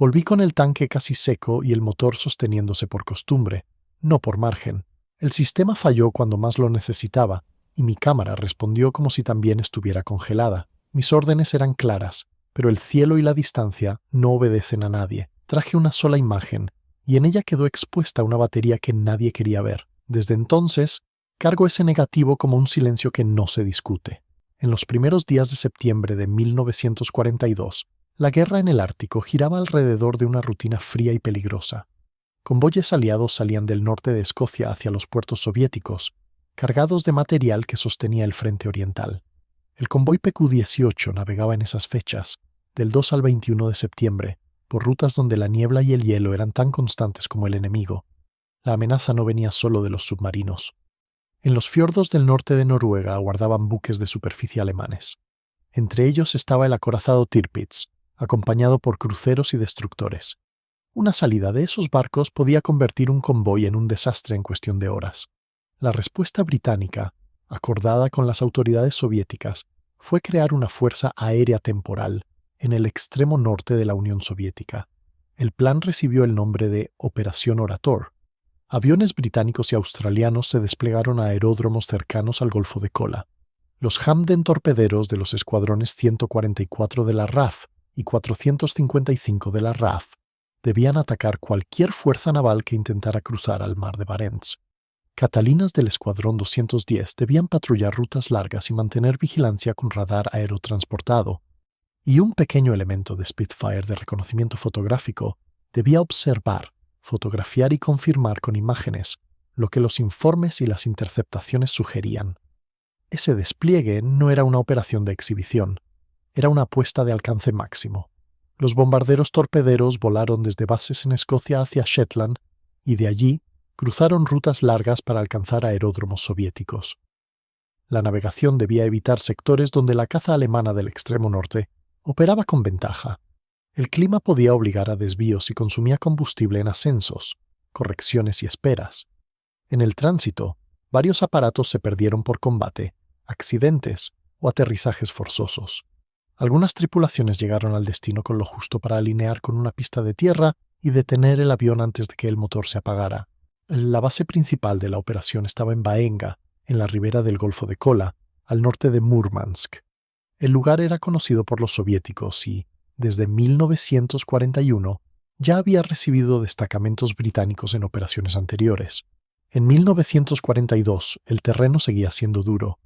Volví con el tanque casi seco y el motor sosteniéndose por costumbre, no por margen. El sistema falló cuando más lo necesitaba, y mi cámara respondió como si también estuviera congelada. Mis órdenes eran claras, pero el cielo y la distancia no obedecen a nadie. Traje una sola imagen, y en ella quedó expuesta una batería que nadie quería ver. Desde entonces, cargo ese negativo como un silencio que no se discute. En los primeros días de septiembre de 1942, la guerra en el Ártico giraba alrededor de una rutina fría y peligrosa. Convoyes aliados salían del norte de Escocia hacia los puertos soviéticos, cargados de material que sostenía el frente oriental. El convoy PQ-18 navegaba en esas fechas, del 2 al 21 de septiembre, por rutas donde la niebla y el hielo eran tan constantes como el enemigo. La amenaza no venía solo de los submarinos. En los fiordos del norte de Noruega aguardaban buques de superficie alemanes. Entre ellos estaba el acorazado Tirpitz, acompañado por cruceros y destructores. Una salida de esos barcos podía convertir un convoy en un desastre en cuestión de horas. La respuesta británica, acordada con las autoridades soviéticas, fue crear una fuerza aérea temporal en el extremo norte de la Unión Soviética. El plan recibió el nombre de Operación Orator. Aviones británicos y australianos se desplegaron a aeródromos cercanos al Golfo de Kola. Los Hamden torpederos de los escuadrones 144 de la RAF y 455 de la RAF debían atacar cualquier fuerza naval que intentara cruzar al mar de Barents. Catalinas del Escuadrón 210 debían patrullar rutas largas y mantener vigilancia con radar aerotransportado, y un pequeño elemento de Spitfire de reconocimiento fotográfico debía observar, fotografiar y confirmar con imágenes lo que los informes y las interceptaciones sugerían. Ese despliegue no era una operación de exhibición, era una apuesta de alcance máximo. Los bombarderos torpederos volaron desde bases en Escocia hacia Shetland y de allí cruzaron rutas largas para alcanzar aeródromos soviéticos. La navegación debía evitar sectores donde la caza alemana del extremo norte operaba con ventaja. El clima podía obligar a desvíos y consumía combustible en ascensos, correcciones y esperas. En el tránsito, varios aparatos se perdieron por combate, accidentes o aterrizajes forzosos. Algunas tripulaciones llegaron al destino con lo justo para alinear con una pista de tierra y detener el avión antes de que el motor se apagara. La base principal de la operación estaba en Vaenga, en la ribera del Golfo de Kola, al norte de Murmansk. El lugar era conocido por los soviéticos y, desde 1941, ya había recibido destacamentos británicos en operaciones anteriores. En 1942, el terreno seguía siendo duro.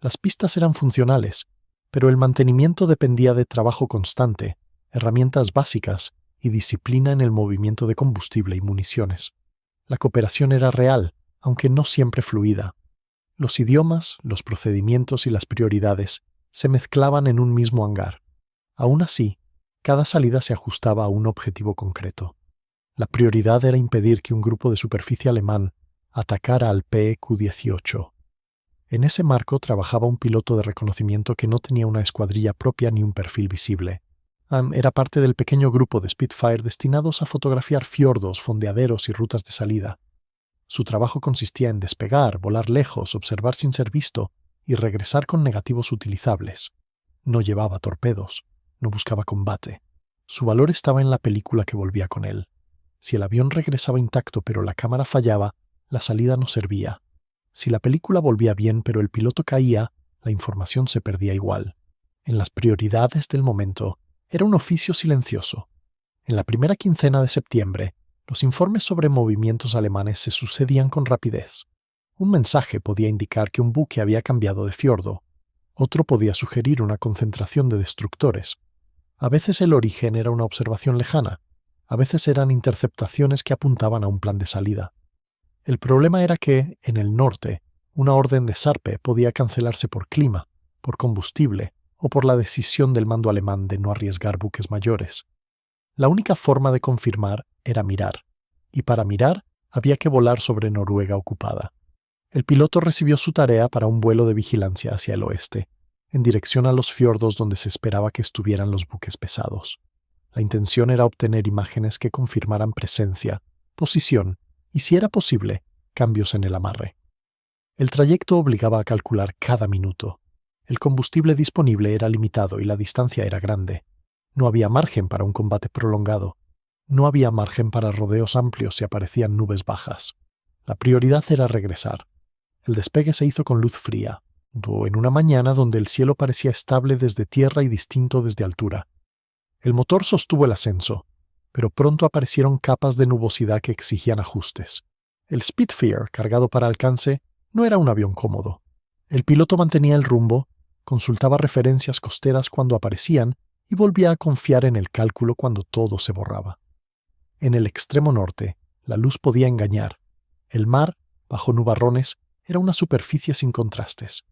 Las pistas eran funcionales, pero el mantenimiento dependía de trabajo constante, herramientas básicas y disciplina en el movimiento de combustible y municiones. La cooperación era real, aunque no siempre fluida. Los idiomas, los procedimientos y las prioridades se mezclaban en un mismo hangar. Aún así, cada salida se ajustaba a un objetivo concreto. La prioridad era impedir que un grupo de superficie alemán atacara al PQ-18. En ese marco trabajaba un piloto de reconocimiento que no tenía una escuadrilla propia ni un perfil visible. Era parte del pequeño grupo de Spitfire destinados a fotografiar fiordos, fondeaderos y rutas de salida. Su trabajo consistía en despegar, volar lejos, observar sin ser visto y regresar con negativos utilizables. No llevaba torpedos, no buscaba combate. Su valor estaba en la película que volvía con él. Si el avión regresaba intacto pero la cámara fallaba, la salida no servía. Si la película volvía bien pero el piloto caía, la información se perdía igual. En las prioridades del momento, era un oficio silencioso. En la primera quincena de septiembre, los informes sobre movimientos alemanes se sucedían con rapidez. Un mensaje podía indicar que un buque había cambiado de fiordo. Otro podía sugerir una concentración de destructores. A veces el origen era una observación lejana. A veces eran interceptaciones que apuntaban a un plan de salida. El problema era que, en el norte, una orden de Sarpe podía cancelarse por clima, por combustible o por la decisión del mando alemán de no arriesgar buques mayores. La única forma de confirmar era mirar, y para mirar había que volar sobre Noruega ocupada. El piloto recibió su tarea para un vuelo de vigilancia hacia el oeste, en dirección a los fiordos donde se esperaba que estuvieran los buques pesados. La intención era obtener imágenes que confirmaran presencia, posición y, si era posible, cambios en el amarre. El trayecto obligaba a calcular cada minuto. El combustible disponible era limitado y la distancia era grande. No había margen para un combate prolongado. No había margen para rodeos amplios si aparecían nubes bajas. La prioridad era regresar. El despegue se hizo con luz fría, en una mañana donde el cielo parecía estable desde tierra y distinto desde altura. El motor sostuvo el ascenso, pero pronto aparecieron capas de nubosidad que exigían ajustes. El Spitfire, cargado para alcance, no era un avión cómodo. El piloto mantenía el rumbo, consultaba referencias costeras cuando aparecían y volvía a confiar en el cálculo cuando todo se borraba. En el extremo norte, la luz podía engañar. El mar, bajo nubarrones, era una superficie sin contrastes.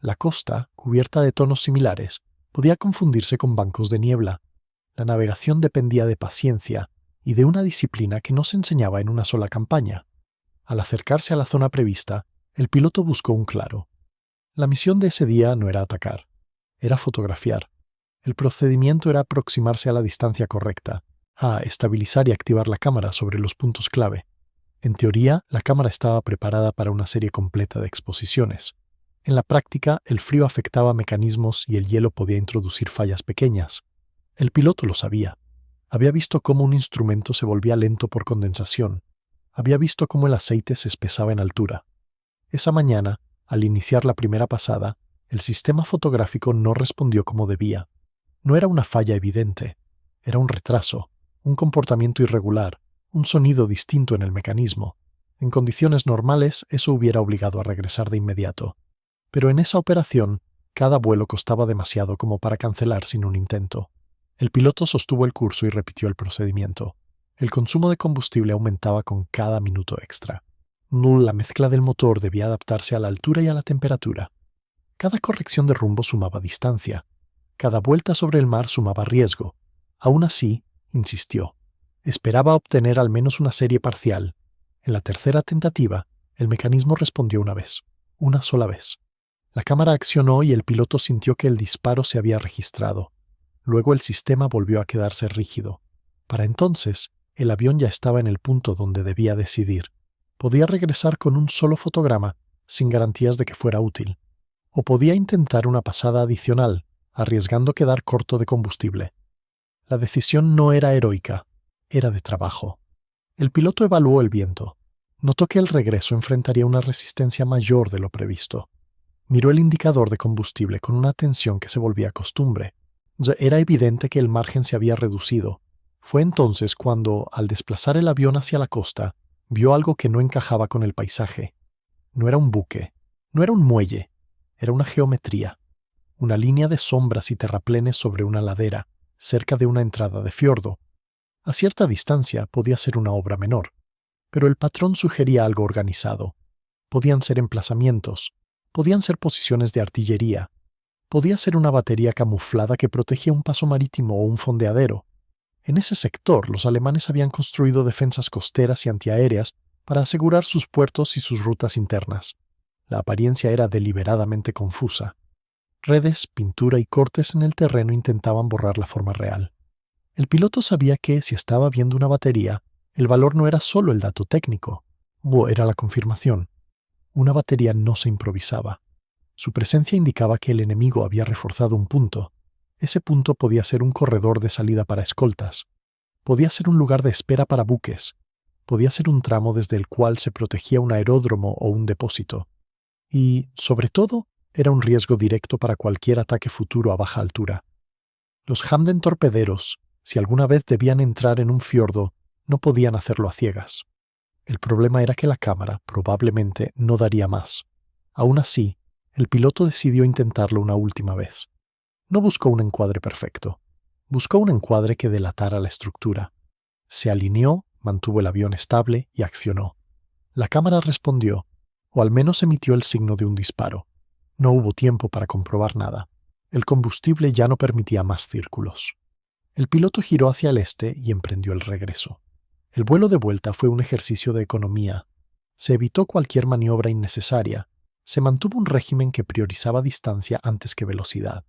La costa, cubierta de tonos similares, podía confundirse con bancos de niebla. La navegación dependía de paciencia y de una disciplina que no se enseñaba en una sola campaña. Al acercarse a la zona prevista, el piloto buscó un claro. La misión de ese día no era atacar, era fotografiar. El procedimiento era aproximarse a la distancia correcta, a estabilizar y activar la cámara sobre los puntos clave. En teoría, la cámara estaba preparada para una serie completa de exposiciones. En la práctica, el frío afectaba mecanismos y el hielo podía introducir fallas pequeñas. El piloto lo sabía. Había visto cómo un instrumento se volvía lento por condensación. Había visto cómo el aceite se espesaba en altura. Esa mañana, al iniciar la primera pasada, el sistema fotográfico no respondió como debía. No era una falla evidente. Era un retraso, un comportamiento irregular, un sonido distinto en el mecanismo. En condiciones normales, eso hubiera obligado a regresar de inmediato. Pero en esa operación, cada vuelo costaba demasiado como para cancelar sin un intento. El piloto sostuvo el curso y repitió el procedimiento. El consumo de combustible aumentaba con cada minuto extra. La mezcla del motor debía adaptarse a la altura y a la temperatura. Cada corrección de rumbo sumaba distancia. Cada vuelta sobre el mar sumaba riesgo. Aún así, insistió. Esperaba obtener al menos una serie parcial. En la tercera tentativa, el mecanismo respondió una sola vez. La cámara accionó y el piloto sintió que el disparo se había registrado. Luego el sistema volvió a quedarse rígido. Para entonces, el avión ya estaba en el punto donde debía decidir. Podía regresar con un solo fotograma, sin garantías de que fuera útil. O podía intentar una pasada adicional, arriesgando quedar corto de combustible. La decisión no era heroica, era de trabajo. El piloto evaluó el viento. Notó que el regreso enfrentaría una resistencia mayor de lo previsto. Miró el indicador de combustible con una atención que se volvía costumbre. Ya era evidente que el margen se había reducido. Fue entonces cuando, al desplazar el avión hacia la costa, vio algo que no encajaba con el paisaje. No era un buque, no era un muelle, era una geometría. Una línea de sombras y terraplenes sobre una ladera, cerca de una entrada de fiordo. A cierta distancia podía ser una obra menor, pero el patrón sugería algo organizado. Podían ser emplazamientos, podían ser posiciones de artillería, podía ser una batería camuflada que protegía un paso marítimo o un fondeadero. En ese sector, los alemanes habían construido defensas costeras y antiaéreas para asegurar sus puertos y sus rutas internas. La apariencia era deliberadamente confusa. Redes, pintura y cortes en el terreno intentaban borrar la forma real. El piloto sabía que, si estaba viendo una batería, el valor no era solo el dato técnico, era la confirmación. Una batería no se improvisaba. Su presencia indicaba que el enemigo había reforzado un punto. Ese punto podía ser un corredor de salida para escoltas. Podía ser un lugar de espera para buques. Podía ser un tramo desde el cual se protegía un aeródromo o un depósito. Y, sobre todo, era un riesgo directo para cualquier ataque futuro a baja altura. Los Hamden torpederos, si alguna vez debían entrar en un fiordo, no podían hacerlo a ciegas. El problema era que la cámara probablemente no daría más. Aún así, el piloto decidió intentarlo una última vez. No buscó un encuadre perfecto. Buscó un encuadre que delatara la estructura. Se alineó, mantuvo el avión estable y accionó. La cámara respondió, o al menos emitió el signo de un disparo. No hubo tiempo para comprobar nada. El combustible ya no permitía más círculos. El piloto giró hacia el este y emprendió el regreso. El vuelo de vuelta fue un ejercicio de economía. Se evitó cualquier maniobra innecesaria. Se mantuvo un régimen que priorizaba distancia antes que velocidad.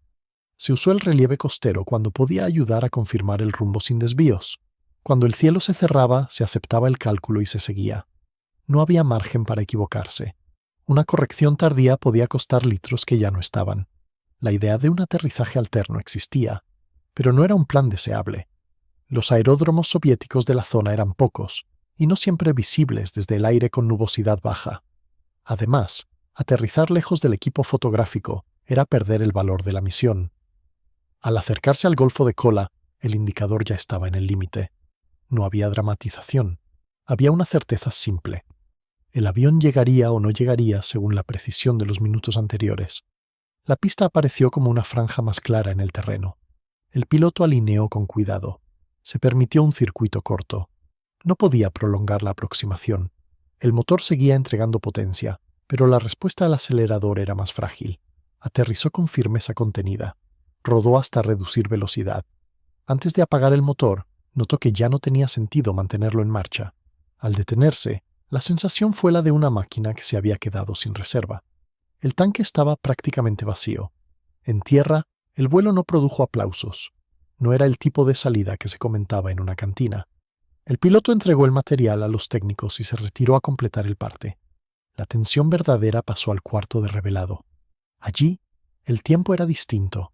Se usó el relieve costero cuando podía ayudar a confirmar el rumbo sin desvíos. Cuando el cielo se cerraba, se aceptaba el cálculo y se seguía. No había margen para equivocarse. Una corrección tardía podía costar litros que ya no estaban. La idea de un aterrizaje alterno existía, pero no era un plan deseable. Los aeródromos soviéticos de la zona eran pocos, y no siempre visibles desde el aire con nubosidad baja. Además, aterrizar lejos del equipo fotográfico era perder el valor de la misión. Al acercarse al Golfo de Kola, el indicador ya estaba en el límite. No había dramatización. Había una certeza simple. El avión llegaría o no llegaría según la precisión de los minutos anteriores. La pista apareció como una franja más clara en el terreno. El piloto alineó con cuidado. Se permitió un circuito corto. No podía prolongar la aproximación. El motor seguía entregando potencia, pero la respuesta al acelerador era más frágil. Aterrizó con firmeza contenida. Rodó hasta reducir velocidad. Antes de apagar el motor, notó que ya no tenía sentido mantenerlo en marcha. Al detenerse, la sensación fue la de una máquina que se había quedado sin reserva. El tanque estaba prácticamente vacío. En tierra, el vuelo no produjo aplausos. No era el tipo de salida que se comentaba en una cantina. El piloto entregó el material a los técnicos y se retiró a completar el parte. La tensión verdadera pasó al cuarto de revelado. Allí, el tiempo era distinto.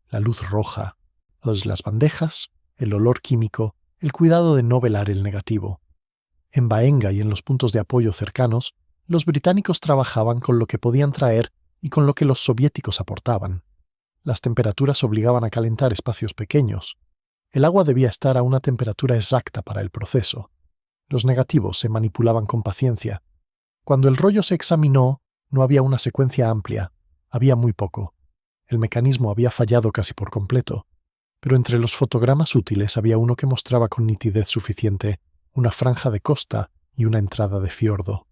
La luz roja, las bandejas, el olor químico, el cuidado de no velar el negativo. En Baenga y en los puntos de apoyo cercanos, los británicos trabajaban con lo que podían traer y con lo que los soviéticos aportaban. Las temperaturas obligaban a calentar espacios pequeños. El agua debía estar a una temperatura exacta para el proceso. Los negativos se manipulaban con paciencia. Cuando el rollo se examinó, no había una secuencia amplia, había muy poco. El mecanismo había fallado casi por completo, pero entre los fotogramas útiles había uno que mostraba con nitidez suficiente una franja de costa y una entrada de fiordo.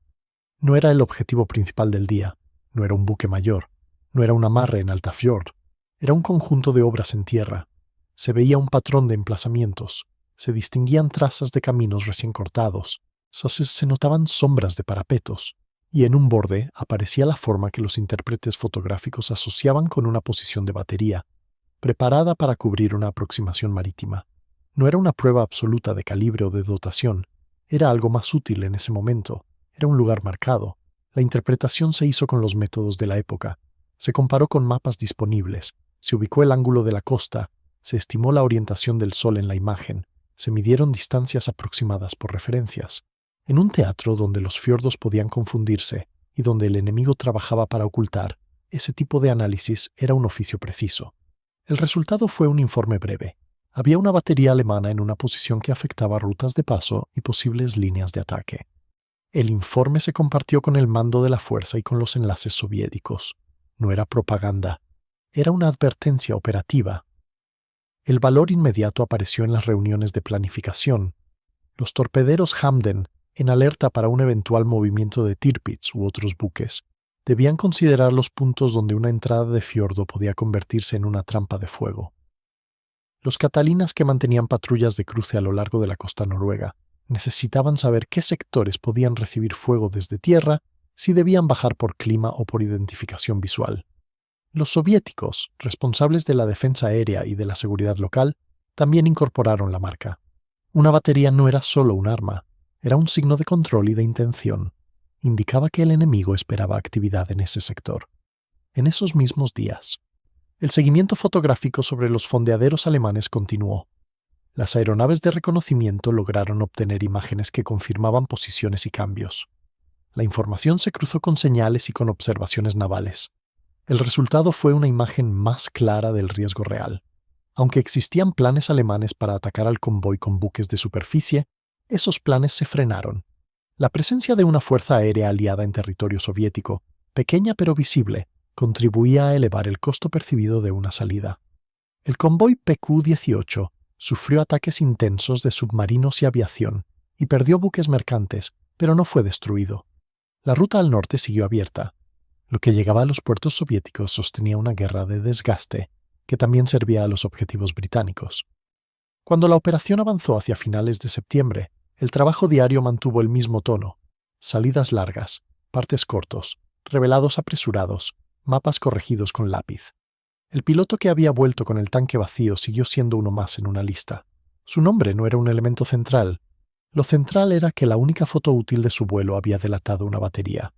No era el objetivo principal del día, no era un buque mayor, no era un amarre en Altafjord, era un conjunto de obras en tierra. Se veía un patrón de emplazamientos, se distinguían trazas de caminos recién cortados, se notaban sombras de parapetos, y en un borde aparecía la forma que los intérpretes fotográficos asociaban con una posición de batería, preparada para cubrir una aproximación marítima. No era una prueba absoluta de calibre o de dotación, era algo más útil en ese momento, era un lugar marcado. La interpretación se hizo con los métodos de la época, se comparó con mapas disponibles, se ubicó el ángulo de la costa, se estimó la orientación del sol en la imagen, se midieron distancias aproximadas por referencias. En un teatro donde los fiordos podían confundirse y donde el enemigo trabajaba para ocultar, ese tipo de análisis era un oficio preciso. El resultado fue un informe breve. Había una batería alemana en una posición que afectaba rutas de paso y posibles líneas de ataque. El informe se compartió con el mando de la fuerza y con los enlaces soviéticos. No era propaganda, era una advertencia operativa. El valor inmediato apareció en las reuniones de planificación. Los torpederos Hamden, en alerta para un eventual movimiento de Tirpitz u otros buques, debían considerar los puntos donde una entrada de fiordo podía convertirse en una trampa de fuego. Los catalinas que mantenían patrullas de cruce a lo largo de la costa noruega necesitaban saber qué sectores podían recibir fuego desde tierra, si debían bajar por clima o por identificación visual. Los soviéticos, responsables de la defensa aérea y de la seguridad local, también incorporaron la marca. Una batería no era solo un arma, era un signo de control y de intención. Indicaba que el enemigo esperaba actividad en ese sector. En esos mismos días, el seguimiento fotográfico sobre los fondeaderos alemanes continuó. Las aeronaves de reconocimiento lograron obtener imágenes que confirmaban posiciones y cambios. La información se cruzó con señales y con observaciones navales. El resultado fue una imagen más clara del riesgo real. Aunque existían planes alemanes para atacar al convoy con buques de superficie, esos planes se frenaron. La presencia de una fuerza aérea aliada en territorio soviético, pequeña pero visible, contribuía a elevar el costo percibido de una salida. El convoy PQ-18 sufrió ataques intensos de submarinos y aviación, y perdió buques mercantes, pero no fue destruido. La ruta al norte siguió abierta. Lo que llegaba a los puertos soviéticos sostenía una guerra de desgaste, que también servía a los objetivos británicos. Cuando la operación avanzó hacia finales de septiembre, el trabajo diario mantuvo el mismo tono. Salidas largas, partes cortos, revelados apresurados, mapas corregidos con lápiz. El piloto que había vuelto con el tanque vacío siguió siendo uno más en una lista. Su nombre no era un elemento central. Lo central era que la única foto útil de su vuelo había delatado una batería.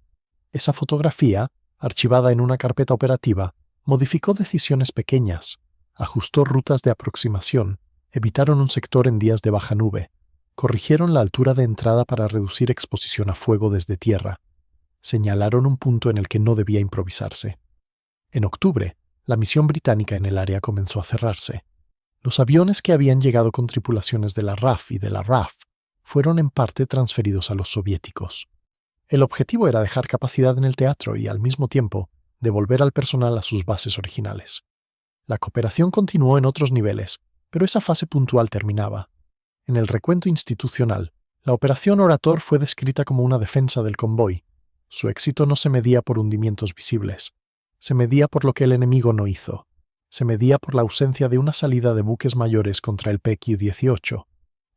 Esa fotografía, archivada en una carpeta operativa, modificó decisiones pequeñas, ajustó rutas de aproximación, Evitaron un sector en días de baja nube. Corrigieron la altura de entrada para reducir exposición a fuego desde tierra. Señalaron un punto en el que no debía improvisarse. En octubre, la misión británica en el área comenzó a cerrarse. Los aviones que habían llegado con tripulaciones de la RAF y de la RAF fueron en parte transferidos a los soviéticos. El objetivo era dejar capacidad en el teatro y, al mismo tiempo, devolver al personal a sus bases originales. La cooperación continuó en otros niveles, pero esa fase puntual terminaba. En el recuento institucional, la Operación Orator fue descrita como una defensa del convoy. Su éxito no se medía por hundimientos visibles. Se medía por lo que el enemigo no hizo. Se medía por la ausencia de una salida de buques mayores contra el PQ-18.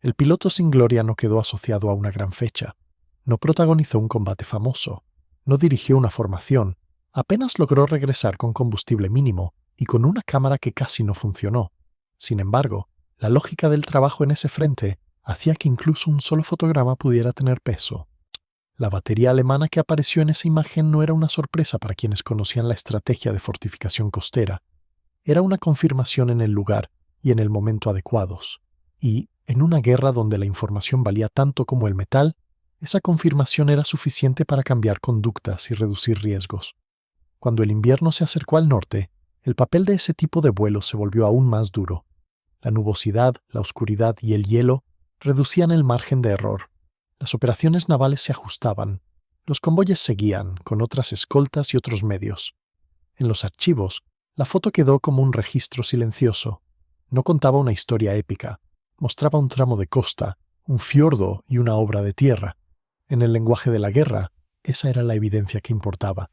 El piloto sin gloria no quedó asociado a una gran fecha. No protagonizó un combate famoso. No dirigió una formación. Apenas logró regresar con combustible mínimo y con una cámara que casi no funcionó. Sin embargo, la lógica del trabajo en ese frente hacía que incluso un solo fotograma pudiera tener peso. La batería alemana que apareció en esa imagen no era una sorpresa para quienes conocían la estrategia de fortificación costera. Era una confirmación en el lugar y en el momento adecuados. Y, en una guerra donde la información valía tanto como el metal, esa confirmación era suficiente para cambiar conductas y reducir riesgos. Cuando el invierno se acercó al norte, el papel de ese tipo de vuelo se volvió aún más duro. La nubosidad, la oscuridad y el hielo reducían el margen de error. Las operaciones navales se ajustaban. Los convoyes seguían, con otras escoltas y otros medios. En los archivos, la foto quedó como un registro silencioso. No contaba una historia épica. Mostraba un tramo de costa, un fiordo y una obra de tierra. En el lenguaje de la guerra, esa era la evidencia que importaba.